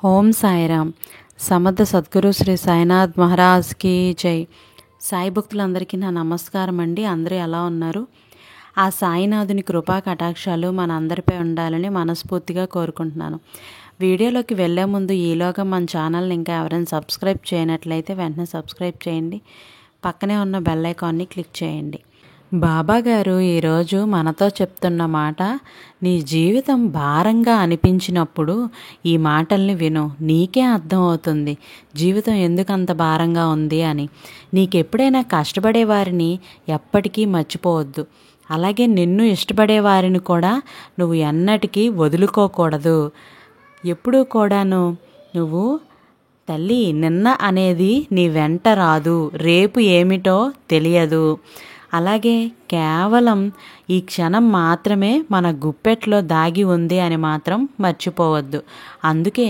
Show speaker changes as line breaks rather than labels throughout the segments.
ఓం సాయిరామ్. సమర్థ సద్గురు శ్రీ సాయినాథ్ మహారాజ్కి జై. సాయి భక్తులందరికీ నా నమస్కారం అండి. అందరూ ఎలా ఉన్నారు? ఆ సాయినాథుని కృపా కటాక్షాలు మన అందరిపై ఉండాలని మనస్ఫూర్తిగా కోరుకుంటున్నాను. వీడియోలోకి వెళ్ళే ముందు ఈలోగా మన ఛానల్ని ఇంకా ఎవరైనా సబ్స్క్రైబ్ చేయనట్లయితే వెంటనే సబ్స్క్రైబ్ చేయండి. పక్కనే ఉన్న బెల్ ఐకాన్ని క్లిక్ చేయండి. బాబాగారు ఈరోజు మనతో చెప్తున్న మాట, నీ జీవితం భారంగా అనిపించినప్పుడు ఈ మాటల్ని విను. నీకే అర్థమవుతుంది జీవితం ఎందుకంత భారంగా ఉంది అని. నీకెప్పుడైనా కష్టపడే వారిని ఎప్పటికీ మర్చిపోవద్దు. అలాగే నిన్ను ఇష్టపడే వారిని కూడా నువ్వు ఎన్నటికీ వదులుకోకూడదు. ఎప్పుడూ కూడాను నువ్వు తల్లి, నిన్న అనేది నీ వెంట రాదు, రేపు ఏమిటో తెలియదు. అలాగే కేవలం ఈ క్షణం మాత్రమే మన గుప్పెట్లో దాగి ఉంది అని మాత్రం మర్చిపోవద్దు. అందుకే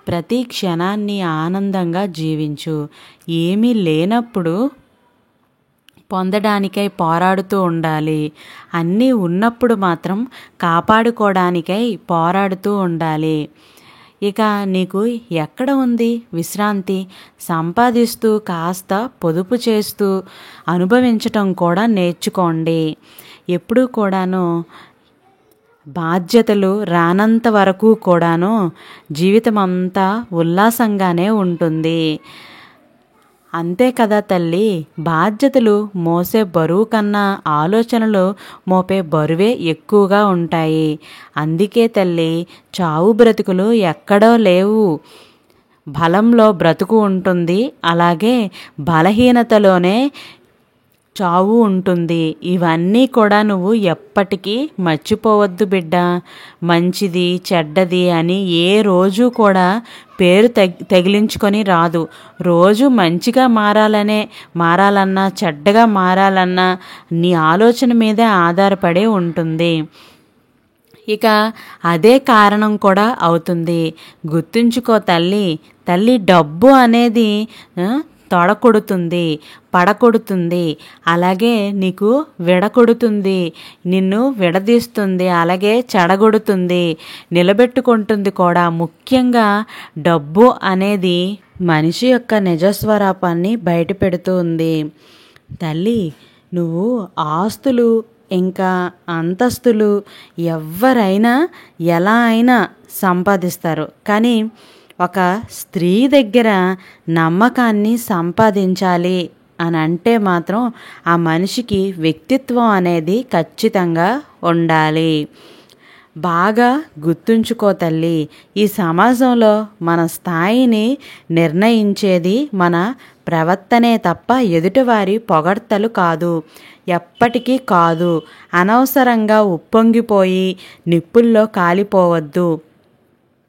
ప్రతి క్షణాన్ని ఆనందంగా జీవించు. ఏమీ లేనప్పుడు పొందడానికై పోరాడుతూ ఉండాలి. అన్నీ ఉన్నప్పుడు మాత్రం కాపాడుకోవడానికై పోరాడుతూ ఉండాలి. ఇక నీకు ఎక్కడ ఉంది విశ్రాంతి? సంపాదిస్తూ కాస్త పొదుపు చేస్తూ అనుభవించటం కూడా నేర్చుకోండి. ఎప్పుడూ కూడాను బాధ్యతలు రానంత వరకు కూడాను జీవితం అంతా ఉల్లాసంగానే ఉంటుంది. అంతే కదా తల్లి, బాధ్యతలు మోసే బరువు కన్నా ఆలోచనలు మోపే బరువే ఎక్కువగా ఉంటాయి. అందుకే తల్లి, చావు బ్రతుకులు ఎక్కడో లేవు. బలంలో బ్రతుకు ఉంటుంది, అలాగే బలహీనతలోనే చావు ఉంటుంది. ఇవన్నీ కూడా నువ్వు ఎప్పటికీ మర్చిపోవద్దు బిడ్డ. మంచిది చెడ్డది అని ఏ రోజు కూడా పేరు తగిలించుకొని రాదు. రోజు మంచిగా మారాలన్నా చెడ్డగా మారాలన్నా నీ ఆలోచన మీదే ఆధారపడి ఉంటుంది. ఇక అదే కారణం కూడా అవుతుంది. గుర్తుంచుకో తల్లి, డబ్బు అనేది తొడకొడుతుంది, పడకొడుతుంది, అలాగే నీకు విడకొడుతుంది, నిన్ను విడదీస్తుంది, అలాగే చెడగొడుతుంది, నిలబెట్టుకుంటుంది కూడా. ముఖ్యంగా డబ్బు అనేది మనిషి యొక్క నిజస్వరూపాన్ని బయటపెడుతూ ఉంది. తల్లి, నువ్వు ఆస్తులు ఇంకా అంతస్తులు ఎవరైనా ఎలా అయినా సంపాదిస్తారు, కానీ ఒక స్త్రీ దగ్గర నమ్మకాన్ని సంపాదించాలి అని అంటే మాత్రం ఆ మనిషికి వ్యక్తిత్వం అనేది ఖచ్చితంగా ఉండాలి. బాగా గుర్తుంచుకో తల్లి, ఈ సమాజంలో మన స్థాయిని నిర్ణయించేది మన ప్రవర్తనే తప్ప ఎదుటివారి పొగడ్తలు కాదు, ఎప్పటికీ కాదు. అనవసరంగా ఉప్పొంగిపోయి నిప్పుల్లో కాలిపోవద్దు.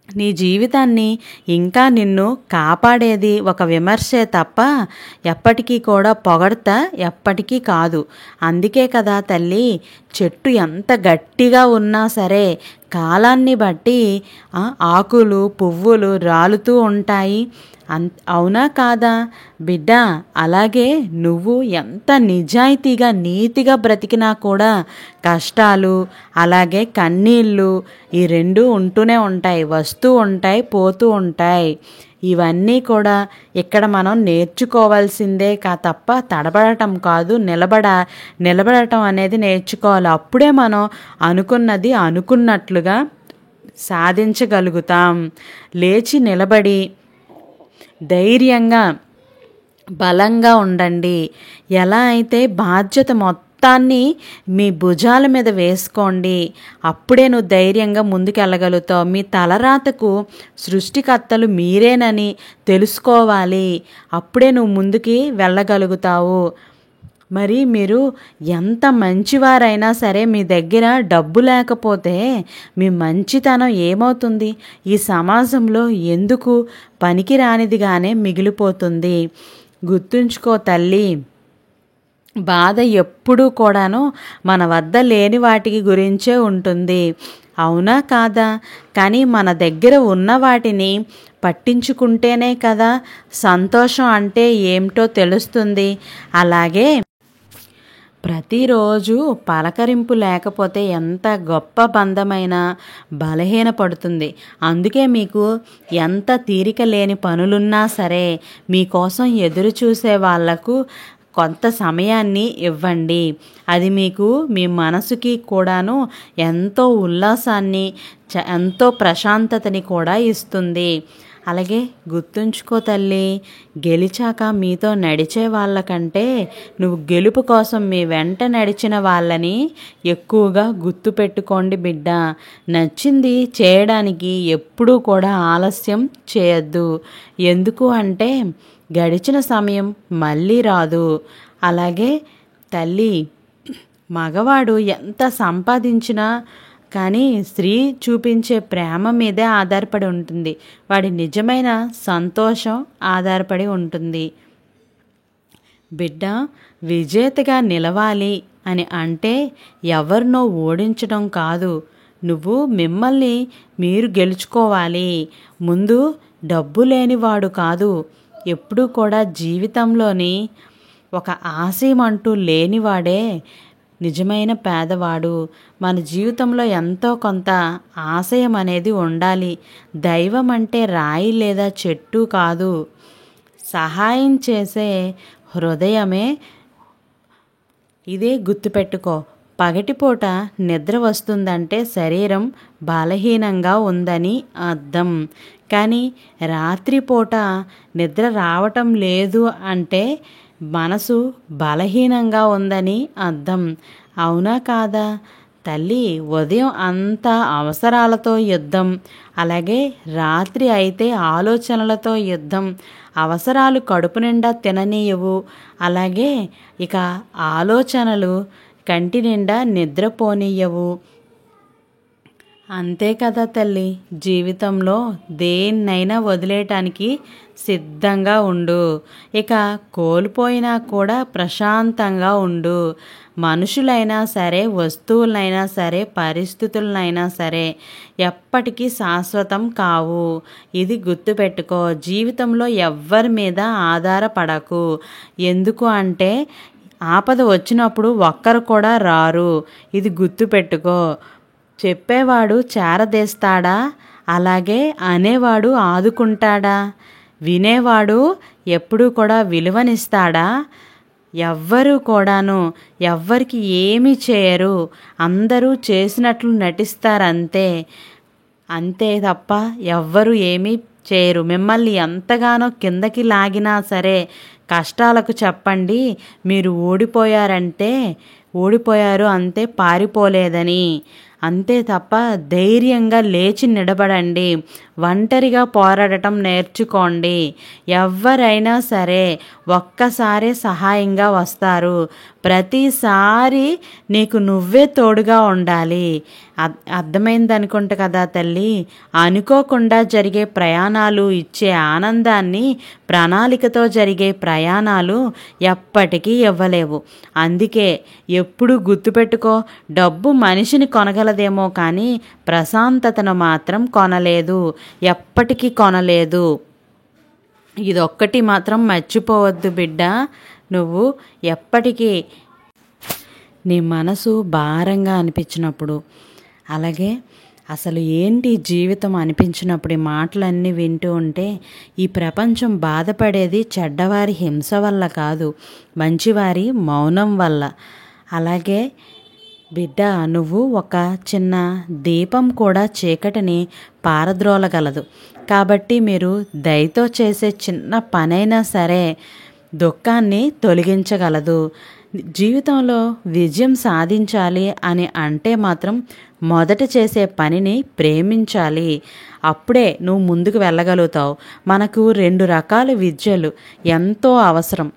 నీ జీవితాన్ని ఇంకా నిన్ను కాపాడేది ఒక విమర్శే తప్ప ఎప్పటికీ కూడా పొగడ్త ఎప్పటికీ కాదు. అందుకే కదా తల్లి, చెట్టు ఎంత గట్టిగా ఉన్నా సరే కాలాన్ని బట్టి ఆకులు పువ్వులు రాలుతూ ఉంటాయి. అవునా కాదా బిడ్డ? అలాగే నువ్వు ఎంత నిజాయితీగా నీతిగా బ్రతికినా కూడా కష్టాలు అలాగే కన్నీళ్ళు ఈ రెండు ఉంటూనే ఉంటాయి, వస్తూ ఉంటాయి, పోతూ ఉంటాయి. ఇవన్నీ కూడా ఇక్కడ మనం నేర్చుకోవాల్సిందే తప్ప తడబడటం కాదు, నిలబడటం అనేది నేర్చుకోవాలి. అప్పుడే మనం అనుకున్నది అనుకున్నట్లుగా సాధించగలుగుతాం. లేచి నిలబడి ధైర్యంగా బలంగా ఉండండి. ఎలా అయితే బాధ్యత మొత్తాన్ని మీ భుజాల మీద వేసుకోండి, అప్పుడే నువ్వు ధైర్యంగా ముందుకెళ్ళగలుగుతావు. మీ తలరాతకు సృష్టికర్తలు మీరేనని తెలుసుకోవాలి, అప్పుడే నువ్వు ముందుకి వెళ్ళగలుగుతావు. మరి మీరు ఎంత మంచివారైనా సరే మీ దగ్గర డబ్బు లేకపోతే మీ మంచితనం ఏమవుతుంది? ఈ సమాజంలో ఎందుకు పనికిరానిదిగానే మిగిలిపోతుంది. గుర్తుంచుకో తల్లి, బాధ ఎప్పుడూ కూడాను మన వద్ద లేని వాటికి గురించే ఉంటుంది. అవునా కాదా? కానీ మన దగ్గర ఉన్న వాటిని పట్టించుకుంటేనే కదా సంతోషం అంటే ఏమిటో తెలుస్తుంది. అలాగే ప్రతిరోజు పలకరింపు లేకపోతే ఎంత గొప్ప బంధమైనా బలహీనపడుతుంది. అందుకే మీకు ఎంత తీరిక లేని పనులున్నా సరే మీకోసం ఎదురు చూసే వాళ్లకు కొంత సమయాన్ని ఇవ్వండి. అది మీకు మీ మనసుకి కూడాను ఎంతో ఉల్లాసాన్ని, ఎంతో ప్రశాంతతని కూడా ఇస్తుంది. అలాగే గుర్తుంచుకో తల్లి, గెలిచాక మీతో నడిచే వాళ్ళకంటే నువ్వు గెలుపు కోసం మీ వెంట నడిచిన వాళ్ళని ఎక్కువగా గుర్తుపెట్టుకోండి బిడ్డ. నచ్చింది చేయడానికి ఎప్పుడూ కూడా ఆలస్యం చేయొద్దు. ఎందుకు అంటే గడిచిన సమయం మళ్ళీ రాదు. అలాగే తల్లి, మగవాడు ఎంత సంపాదించినా కానీ స్త్రీ చూపించే ప్రేమ మీదే ఆధారపడి ఉంటుంది. వాడి నిజమైన సంతోషం ఆధారపడి ఉంటుంది. బిడ్డ, విజేతగా నిలవాలి అని అంటే ఎవరినో ఓడించడం కాదు, నువ్వు మిమ్మల్ని మీరు గెలుచుకోవాలి. ముందు డబ్బు లేనివాడు కాదు, ఎప్పుడూ కూడా జీవితంలోని ఒక ఆశయం అంటూ లేనివాడే నిజమైన పేదవాడు. మన జీవితంలో ఎంతో కొంత ఆశయం అనేది ఉండాలి. దైవం అంటే రాయి లేదా చెట్టు కాదు, సహాయం చేసే హృదయమే. ఇదే గుర్తుపెట్టుకో. పగటిపూట నిద్ర వస్తుందంటే శరీరం బలహీనంగా ఉందని అర్థం. కానీ రాత్రిపూట నిద్ర రావటం లేదు అంటే మనసు బలహీనంగా ఉందని అర్థం. అవునా కాదా తల్లి? ఉదయం అంతా అవసరాలతో యుద్ధం, అలాగే రాత్రి అయితే ఆలోచనలతో యుద్ధం. అవసరాలు కడుపు నిండా తిననీయవు, అలాగే ఇక ఆలోచనలు కంటి నిండా నిద్రపోనీయవు. అంతే కదా తల్లి, జీవితంలో దేన్నైనా వదిలేయటానికి సిద్ధంగా ఉండు. ఇక కోల్పోయినా కూడా ప్రశాంతంగా ఉండు. మనుషులైనా సరే, వస్తువులైనా సరే, పరిస్థితులనైనా సరే ఎప్పటికీ శాశ్వతం కావు. ఇది గుర్తుపెట్టుకో. జీవితంలో ఎవ్వరి మీద ఆధారపడకు. ఎందుకు అంటే ఆపద వచ్చినప్పుడు ఒక్కరు కూడా రారు. ఇది గుర్తుపెట్టుకో. చెప్పేవాడు చేరదీస్తాడా? అలాగే అనేవాడు ఆదుకుంటాడా? వినేవాడు ఎప్పుడూ కూడా విలువనిస్తాడా? ఎవ్వరూ కూడాను ఎవ్వరికి ఏమీ చేయరు. అందరూ చేసినట్లు నటిస్తారంతే. అంతే తప్ప ఎవ్వరూ ఏమీ చేయరు. మిమ్మల్ని ఎంతగానో కిందకి లాగినా సరే కష్టాలకు చెప్పండి, మీరు ఓడిపోయారు అంతే, పారిపోలేదని. అంతే తప్ప ధైర్యంగా లేచి నిలబడండి. ఒంటరిగా పోరాడటం నేర్చుకోండి. ఎవరైనా సరే ఒక్కసారే సహాయంగా వస్తారు. ప్రతిసారి నీకు నువ్వే తోడుగా ఉండాలి. అర్థమైంది అనుకుంటా కదా తల్లి? అనుకోకుండా జరిగే ప్రయాణాలు ఇచ్చే ఆనందాన్ని ప్రణాళికతో జరిగే ప్రయాణాలు ఎప్పటికీ ఇవ్వలేవు. అందుకే ఎప్పుడు గుర్తుపెట్టుకో, డబ్బు మనిషిని కొనగలదేమో కానీ ప్రశాంతతను మాత్రం కొనలేదు, ఎప్పటికీ కొనలేదు. ఇదొక్కటి మాత్రం మర్చిపోవద్దు బిడ్డ. నువ్వు ఎప్పటికీ నీ మనసు భారంగా అనిపించినప్పుడు, అలాగే అసలు ఏంటి జీవితం అనిపించినప్పుడు ఈ మాటలన్నీ వింటూ ఉంటే, ఈ ప్రపంచం బాధపడేది చెడ్డవారి హింస వల్ల కాదు, మంచివారి మౌనం వల్ల. అలాగే బిడ్డ, నువ్వు ఒక చిన్న దీపం కూడా చీకటిని పారద్రోలగలదు. కాబట్టి మీరు దయతో చేసే చిన్న పనైనా సరే దుఃఖాన్ని తొలగించగలదు. జీవితంలో విజయం సాధించాలి అని అంటే మాత్రం మొదట చేసే పనిని ప్రేమించాలి. అప్పుడే నువ్వు ముందుకు వెళ్ళగలుగుతావు. మనకు 2 రకాల విద్యలు ఎంతో అవసరం.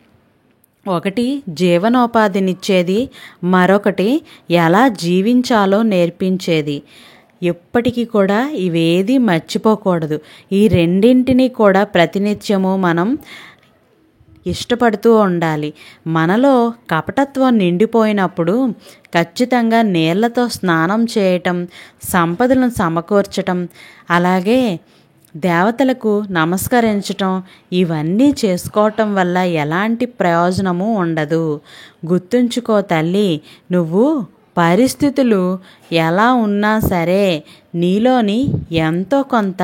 ఒకటి జీవనోపాధినిచ్చేది, మరొకటి ఎలా జీవించాలో నేర్పించేది. ఎప్పటికీ కూడా ఇవేది మర్చిపోకూడదు. ఈ రెండింటినీ కూడా ప్రతినిత్యము మనం ఇష్టపడుతూ ఉండాలి. మనలో కపటత్వం నిండిపోయినప్పుడు ఖచ్చితంగా నీళ్లతో స్నానం చేయటం, సంపదలను సమకూర్చటం, అలాగే దేవతలకు నమస్కరించటం ఇవన్నీ చేసుకోవటం వల్ల ఎలాంటి ప్రయోజనము ఉండదు. గుర్తుంచుకో తల్లి, నువ్వు పరిస్థితులు ఎలా ఉన్నా సరే నీలోని ఎంతో కొంత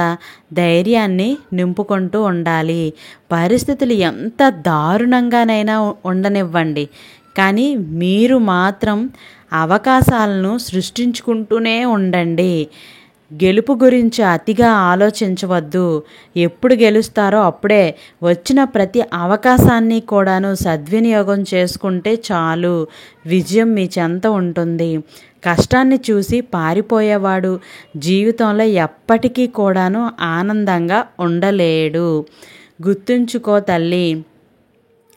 ధైర్యాన్ని నింపుకుంటూ ఉండాలి. పరిస్థితులు ఎంత దారుణంగానైనా ఉండనివ్వండి, కానీ మీరు మాత్రం అవకాశాలను సృష్టించుకుంటూనే ఉండండి. గెలుపు గురించి అతిగా ఆలోచించవద్దు. ఎప్పుడు గెలుస్తారో అప్పుడే. వచ్చిన ప్రతి అవకాశాన్ని కూడాను సద్వినియోగం చేసుకుంటే చాలు, విజయం మీ చెంత ఉంటుంది. కష్టాన్ని చూసి పారిపోయేవాడు జీవితంలో ఎప్పటికీ కూడాను ఆనందంగా ఉండలేడు. గుర్తుంచుకో తల్లి,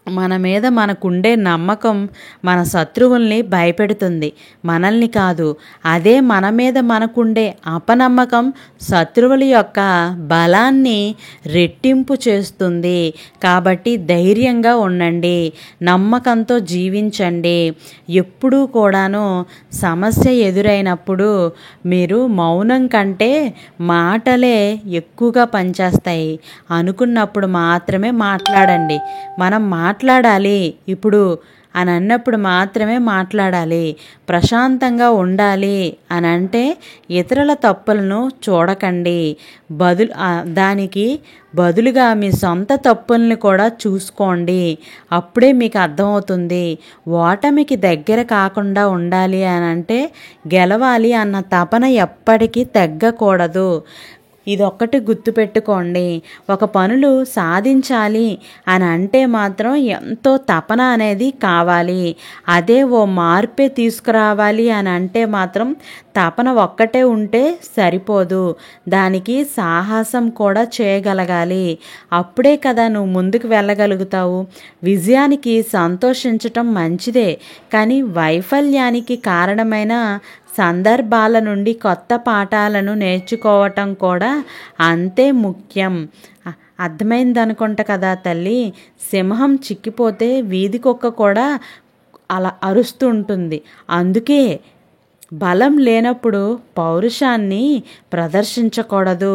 మన మీద మనకుండే నమ్మకం మన శత్రువుల్ని భయపెడుతుంది, మనల్ని కాదు. అదే మన మీద మనకుండే అపనమ్మకం శత్రువుల యొక్క బలాన్ని రెట్టింపు చేస్తుంది. కాబట్టి ధైర్యంగా ఉండండి, నమ్మకంతో జీవించండి. ఎప్పుడూ కూడాను సమస్య ఎదురైనప్పుడు మీరు మౌనం కంటే మాటలే ఎక్కువగా పనిచేస్తాయి. అనుకున్నప్పుడు మాత్రమే మాట్లాడండి. మనం మాట్లాడాలి ఇప్పుడు అని అన్నప్పుడు మాత్రమే మాట్లాడాలి. ప్రశాంతంగా ఉండాలి అని అంటే ఇతరుల తప్పులను చూడకండి. దానికి బదులుగా మీ సొంత తప్పుల్ని కూడా చూసుకోండి. అప్పుడే మీకు అర్థమవుతుంది. ఓటమికి దగ్గర కాకుండా ఉండాలి అని అంటే గెలవాలి అన్న తపన ఎప్పటికీ తగ్గకూడదు. ఇదొక్కటి గుర్తుపెట్టుకోండి. ఒక పనులు సాధించాలి అని అంటే మాత్రం ఎంతో తపన అనేది కావాలి. అదే ఓ మార్పే తీసుకురావాలి అని అంటే మాత్రం తపన ఒక్కటే ఉంటే సరిపోదు, దానికి సాహసం కూడా చేయగలగాలి. అప్పుడే కదా నువ్వు ముందుకు వెళ్ళగలుగుతావు. విజయానికి సంతోషించటం మంచిదే, కానీ వైఫల్యానికి కారణమైన సందర్భాల నుండి కొత్త పాఠాలను నేర్చుకోవటం కూడా అంతే ముఖ్యం. అర్థమైందనుకుంటా కదా తల్లి. సింహం చిక్కిపోతే వీధి కుక్క కూడా అలా అరుస్తూ ఉంటుంది. అందుకే బలం లేనప్పుడు పౌరుషాన్ని ప్రదర్శించకూడదు.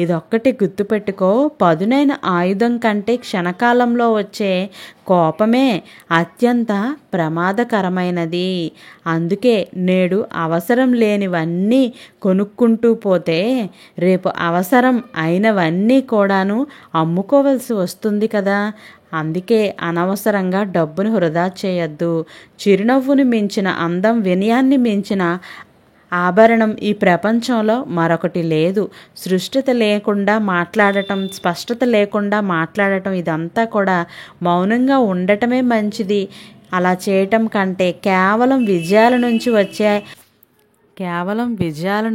ఇదొక్కటి గుర్తుపెట్టుకో. పదునైన ఆయుధం కంటే క్షణకాలంలో వచ్చే కోపమే అత్యంత ప్రమాదకరమైనది. అందుకే నేడు అవసరం లేనివన్నీ కొనుక్కుంటూ పోతే రేపు అవసరం అయినవన్నీ కూడాను అమ్ముకోవలసి వస్తుంది కదా. అందుకే అనవసరంగా డబ్బును వృధా చేయొద్దు. చిరునవ్వును మించిన అందం, వినయాన్ని మించిన ఆభరణం ఈ ప్రపంచంలో మరొకటి లేదు. స్పష్టత లేకుండా మాట్లాడటం ఇదంతా కూడా మౌనంగా ఉండటమే మంచిది. అలా చేయటం కంటే కేవలం విజయాల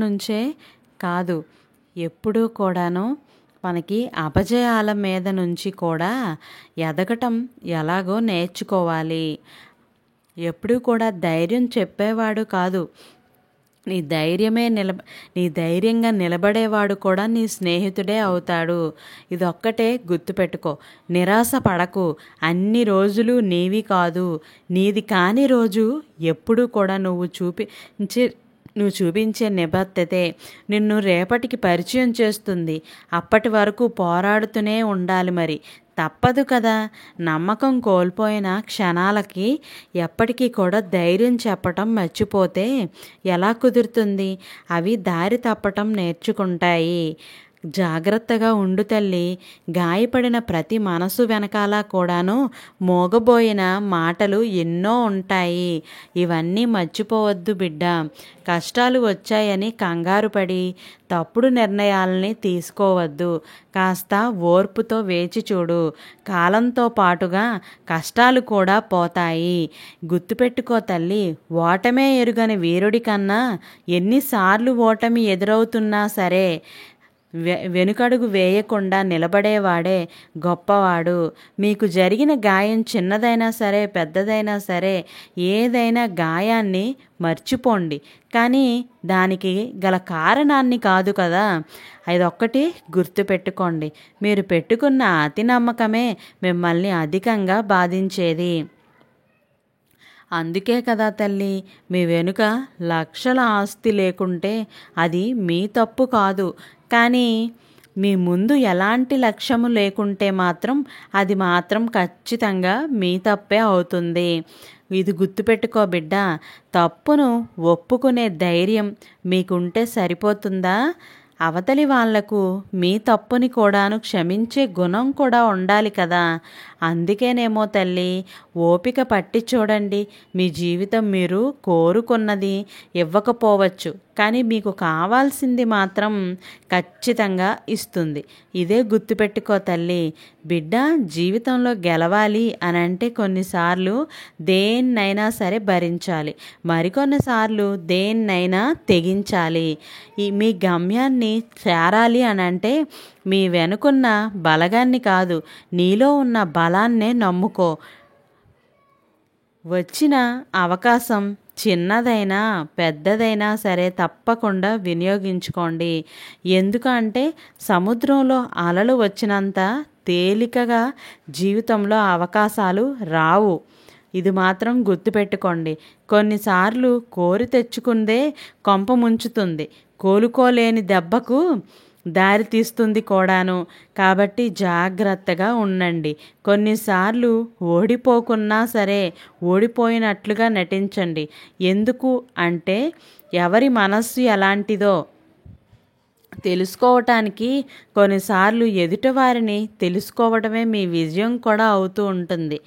నుంచే కాదు, ఎప్పుడూ కూడాను మనకి అపజయాల మీద నుంచి కూడా ఎదగటం ఎలాగో నేర్చుకోవాలి. ఎప్పుడూ కూడా ధైర్యం చెప్పేవాడు కాదు, నీ ధైర్యంగా నిలబడేవాడు కూడా నీ స్నేహితుడే అవుతాడు. ఇదొక్కటే గుర్తుపెట్టుకో. నిరాశ పడకు. అన్ని రోజులు నీవి కాదు. నీది కాని రోజు ఎప్పుడూ కూడా నువ్వు చూపించే నిబద్ధతే నిన్ను రేపటికి పరిచయం చేస్తుంది. అప్పటి వరకు పోరాడుతూనే ఉండాలి. మరి తప్పదు కదా. నమ్మకం కోల్పోయిన క్షణాలకి ఎప్పటికీ కూడా ధైర్యం చెప్పటం మర్చిపోతే ఎలా కుదురుతుంది? అవి దారి తప్పటం నేర్చుకుంటాయి. జాగ్రత్తగా ఉండు తల్లి. గాయపడిన ప్రతి మనసు వెనకాల కూడాను మోగబోయిన మాటలు ఎన్నో ఉంటాయి. ఇవన్నీ మర్చిపోవద్దు బిడ్డ. కష్టాలు వచ్చాయని కంగారు పడి తప్పుడు నిర్ణయాలని తీసుకోవద్దు. కాస్త ఓర్పుతో వేచి చూడు. కాలంతో పాటుగా కష్టాలు కూడా పోతాయి. గుర్తుపెట్టుకో తల్లి, ఓటమే ఎరుగని వీరుడి కన్నా ఎన్నిసార్లు ఓటమి ఎదురవుతున్నా సరే వెనుకడుగు వేయకుండా నిలబడేవాడే గొప్పవాడు. మీకు జరిగిన గాయం చిన్నదైనా సరే పెద్దదైనా సరే ఏదైనా గాయాన్ని మర్చిపోండి, కానీ దానికి గల కారణాన్ని కాదు కదా. అదొక్కటి గుర్తుపెట్టుకోండి. మీరు పెట్టుకున్న అతి నమ్మకమే మిమ్మల్ని అధికంగా బాధించేది. అందుకే కదా తల్లి, మీ వెనుక లక్షల ఆస్తి లేకుంటే అది మీ తప్పు కాదు, కానీ మీ ముందు ఎలాంటి లక్ష్యము లేకుంటే మాత్రం అది మాత్రం ఖచ్చితంగా మీ తప్పే అవుతుంది. ఇది గుర్తుపెట్టుకో బిడ్డ. తప్పును ఒప్పుకునే ధైర్యం మీకుంటే సరిపోతుందా? అవతలి వాళ్లకు మీ తప్పుని కూడాను క్షమించే గుణం కూడా ఉండాలి కదా. అందుకేనేమో తల్లి, ఓపిక పట్టి చూడండి. మీ జీవితం మీరు కోరుకున్నది ఇవ్వకపోవచ్చు, కానీ మీకు కావాల్సింది మాత్రం ఖచ్చితంగా ఇస్తుంది. ఇదే గుర్తుపెట్టుకో తల్లి. బిడ్డ, జీవితంలో గెలవాలి అని అంటే కొన్నిసార్లు దేన్నైనా సరే భరించాలి, మరికొన్నిసార్లు దేన్నైనా తెగించాలి. మీ గమ్యాన్ని చేరాలి అని అంటే మీ వెనుకున్న బలగాన్ని కాదు, నీలో ఉన్న బలాన్నే నమ్ముకో. వచ్చిన అవకాశం చిన్నదైనా పెద్దదైనా సరే తప్పకుండా వినియోగించుకోండి. ఎందుకంటే సముద్రంలో అలలు వచ్చినంత తేలికగా జీవితంలో అవకాశాలు రావు. ఇది మాత్రం గుర్తుపెట్టుకోండి. కొన్నిసార్లు కోరి తెచ్చుకుందే కొంప ముంచుతుంది, కోలుకోలేని దెబ్బకు దారి తీస్తుంది కూడాను. కాబట్టి జాగ్రత్తగా ఉండండి. కొన్నిసార్లు ఓడిపోకున్నా సరే ఓడిపోయినట్లుగా నటించండి. ఎందుకు అంటే ఎవరి మనస్సు ఎలాంటిదో తెలుసుకోవటానికి కొన్నిసార్లు ఎదుటివారిని తెలుసుకోవడమే మీ విజయం కూడా అవుతూ ఉంటుంది.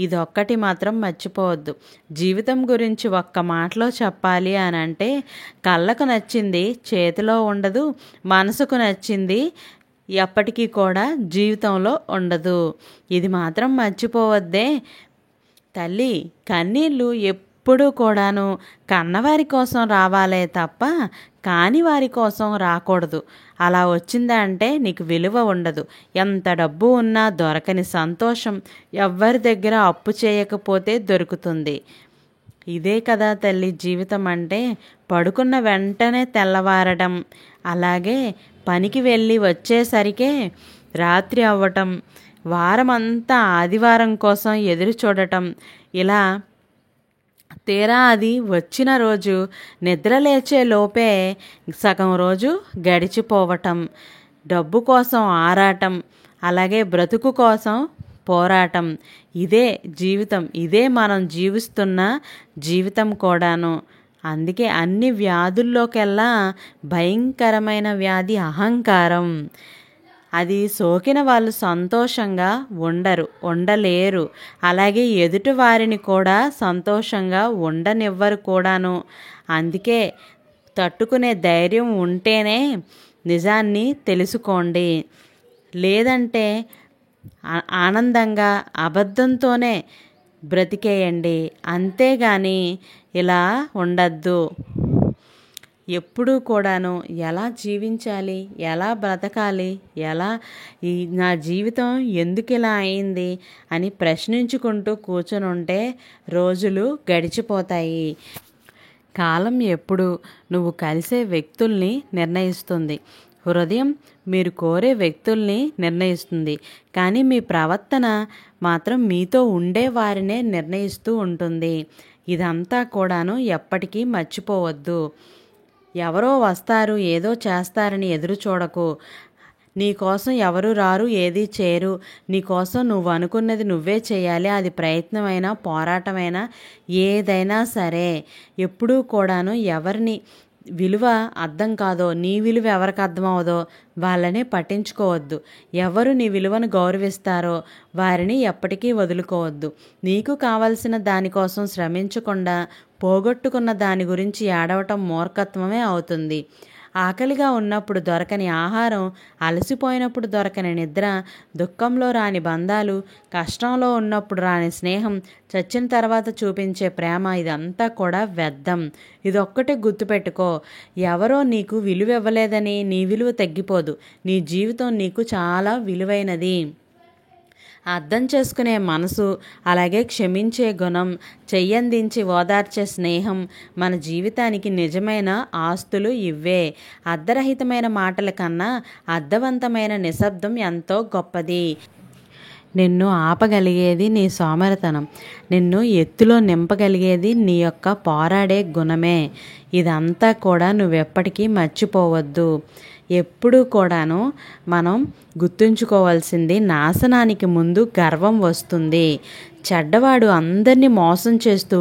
ఇదొక్కటి మాత్రం మర్చిపోవద్దు. జీవితం గురించి ఒక్క మాటలో చెప్పాలి అని అంటే, కళ్ళకు నచ్చింది చేతిలో ఉండదు, మనసుకు నచ్చింది ఎప్పటికీ కూడా జీవితంలో ఉండదు. ఇది మాత్రం మర్చిపోవద్దే తల్లి. కన్నీళ్ళు ఎప్పుడూ కూడాను కన్నవారి కోసం రావాలే తప్ప కాని వారి కోసం రాకూడదు. అలా వచ్చిందంటే నీకు విలువ ఉండదు. ఎంత డబ్బు ఉన్నా దొరకని సంతోషం ఎవ్వరి దగ్గర అప్పు చేయకపోతే దొరుకుతుంది. ఇదే కదా తల్లి జీవితం అంటే. పడుకున్న వెంటనే తెల్లవారడం, అలాగే పనికి వెళ్ళి వచ్చేసరికే రాత్రి అవ్వటం, వారమంతా ఆదివారం కోసం ఎదురు చూడటం, ఇలా తీరా అది వచ్చిన రోజు నిద్ర లేచే లోపే సగం రోజు గడిచిపోవటం, డబ్బు కోసం ఆరాటం, అలాగే బ్రతుకు కోసం పోరాటం. ఇదే జీవితం, ఇదే మనం జీవిస్తున్న జీవితం కూడాను. అందుకే అన్ని వ్యాధుల్లోకెల్లా భయంకరమైన వ్యాధి అహంకారం. అది సోకిన వాళ్ళు సంతోషంగా ఉండలేరు. అలాగే ఎదుటి వారిని కూడా సంతోషంగా ఉండనివ్వరు కూడాను. అందుకే తట్టుకునే ధైర్యం ఉంటేనే నిజాన్ని తెలుసుకోండి. లేదంటే ఆనందంగా అబద్ధంతోనే బ్రతికేయండి. అంతేగాని ఇలా ఉండద్దు. ఎప్పుడూ కూడాను ఎలా జీవించాలి, ఎలా బ్రతకాలి, నా జీవితం ఎందుకు ఇలా అయింది అని ప్రశ్నించుకుంటూ కూర్చొని ఉంటే రోజులు గడిచిపోతాయి. కాలం ఎప్పుడు నువ్వు కలిసే వ్యక్తుల్ని నిర్ణయిస్తుంది. హృదయం మీరు కోరే వ్యక్తుల్ని నిర్ణయిస్తుంది. కానీ మీ ప్రవర్తన మాత్రం మీతో ఉండే వారినే నిర్ణయిస్తూ ఉంటుంది. ఇదంతా కూడాను ఎప్పటికీ మర్చిపోవద్దు. ఎవరో వస్తారు, ఏదో చేస్తారని ఎదురు చూడకు. నీకోసం ఎవరు రారు, ఏది చేయరు. నీకోసం నువ్వు అనుకున్నది నువ్వే చేయాలి. అది ప్రయత్నమైనా పోరాటమైనా ఏదైనా సరే. ఎప్పుడూ కూడాను ఎవరిని విలువ అర్థం కాదో, నీ విలువ ఎవరికి అర్థమవుదో వాళ్ళని పట్టించుకోవద్దు. ఎవరు నీ విలువను గౌరవిస్తారో వారిని ఎప్పటికీ వదులుకోవద్దు. నీకు కావలసిన దానికోసం శ్రమించకుండా పోగొట్టుకున్న దాని గురించి ఏడవటం మూర్ఖత్వమే అవుతుంది. ఆకలిగా ఉన్నప్పుడు దొరకని ఆహారం, అలసిపోయినప్పుడు దొరకని నిద్ర, దుఃఖంలో రాని బంధాలు, కష్టంలో ఉన్నప్పుడు రాని స్నేహం, చచ్చిన తర్వాత చూపించే ప్రేమ, ఇదంతా కూడా వ్యర్థం. ఇదొక్కటే గుర్తుపెట్టుకో. ఎవరో నీకు విలువ ఇవ్వలేదని నీ విలువ తగ్గిపోదు. నీ జీవితం నీకు చాలా విలువైనది. అర్థం చేసుకునే మనసు, అలాగే క్షమించే గుణం, చెయ్యందించి ఓదార్చే స్నేహం మన జీవితానికి నిజమైన ఆస్తులు ఇవ్వే. అర్ధరహితమైన మాటల కన్నా అర్థవంతమైన నిశ్శబ్దం ఎంతో గొప్పది. నిన్ను ఆపగలిగేది నీ సోమరితనం, నిన్ను ఎత్తులో నింపగలిగేది నీ యొక్క పోరాడే గుణమే. ఇదంతా కూడా నువ్వెప్పటికీ మర్చిపోవద్దు. ఎప్పుడూ కూడాను మనం గుర్తుంచుకోవాల్సింది, నాశనానికి ముందు గర్వం వస్తుంది. చెడ్డవాడు అందరినీ మోసం చేస్తూ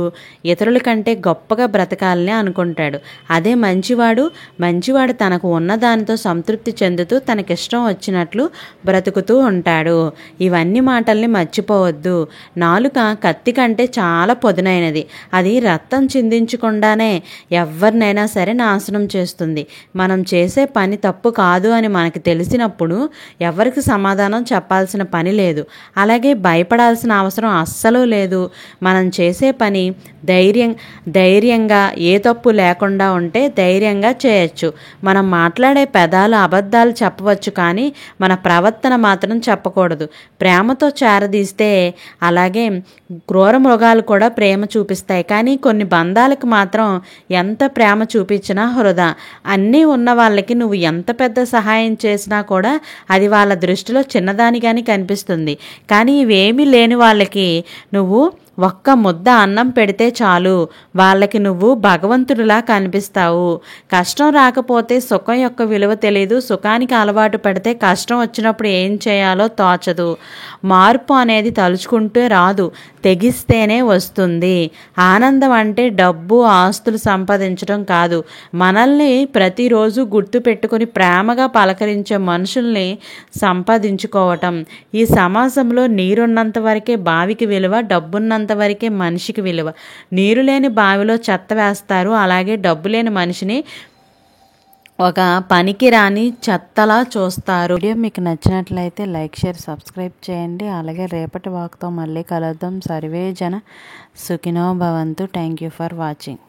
ఇతరుల కంటే గొప్పగా బ్రతకాలని అనుకుంటాడు. అదే మంచివాడు తనకు ఉన్నదానితో సంతృప్తి చెందుతూ తనకిష్టం వచ్చినట్లు బ్రతుకుతూ ఉంటాడు. ఇవన్నీ మాటల్ని మర్చిపోవద్దు. నాలుక కత్తి కంటే చాలా పొదునైనది. అది రక్తం చిందించకుండానే ఎవరినైనా సరే నాశనం చేస్తుంది. మనం చేసే పని తప్పు కాదు అని మనకు తెలిసినప్పుడు ఎవరికి సమాధానం చెప్పాల్సిన పని లేదు. అలాగే భయపడాల్సిన అవసరం అస్సలు లేదు. మనం చేసే పని ధైర్యంగా ఏ తప్పు లేకుండా ఉంటే ధైర్యంగా చేయొచ్చు. మనం మాట్లాడే పెదాలు అబద్ధాలు చెప్పవచ్చు, కానీ మన ప్రవర్తన మాత్రం చెప్పకూడదు. ప్రేమతో చేరదీస్తే అలాగే క్రూర మృగాలు కూడా ప్రేమ చూపిస్తాయి, కానీ కొన్ని బంధాలకు మాత్రం ఎంత ప్రేమ చూపించినా వృధా. అన్నీ ఉన్న వాళ్ళకి నువ్వు ఎంత పెద్ద సహాయం చేసినా కూడా అది వాళ్ళ దృష్టిలో చిన్నదానిగాని కనిపిస్తుంది. కానీ ఇవేమీ లేని వాళ్ళకి నువ్వు ఒక్క ముద్ద అన్నం పెడితే చాలు, వాళ్ళకి నువ్వు భగవంతుడిలా కనిపిస్తావు. కష్టం రాకపోతే సుఖం యొక్క విలువ తెలియదు. సుఖానికి అలవాటు పడితే కష్టం వచ్చినప్పుడు ఏం చేయాలో తోచదు. మార్పు అనేది తలుచుకుంటే రాదు, తెగిస్తేనే వస్తుంది. ఆనందం అంటే డబ్బు ఆస్తులు సంపాదించడం కాదు, మనల్ని ప్రతిరోజు గుర్తు పెట్టుకుని ప్రేమగా పలకరించే మనుషుల్ని సంపాదించుకోవటం. ఈ సమాజంలో నీరున్నంత వరకే బావికి విలువ, డబ్బున్నంత వరకే మనిషికి విలువ. నీరు లేని బావిలో చెత్త వేస్తారు, అలాగే డబ్బు లేని మనిషిని ఒక పనికి రాని చెత్తలా చూస్తారు. వీడియో మీకు నచ్చినట్లయితే లైక్, షేర్, సబ్స్క్రైబ్ చేయండి. అలాగే రేపటి వాక్తో మళ్ళీ కలుద్దాం. సర్వే జన సుఖినో భవంతు. Thank you for watching.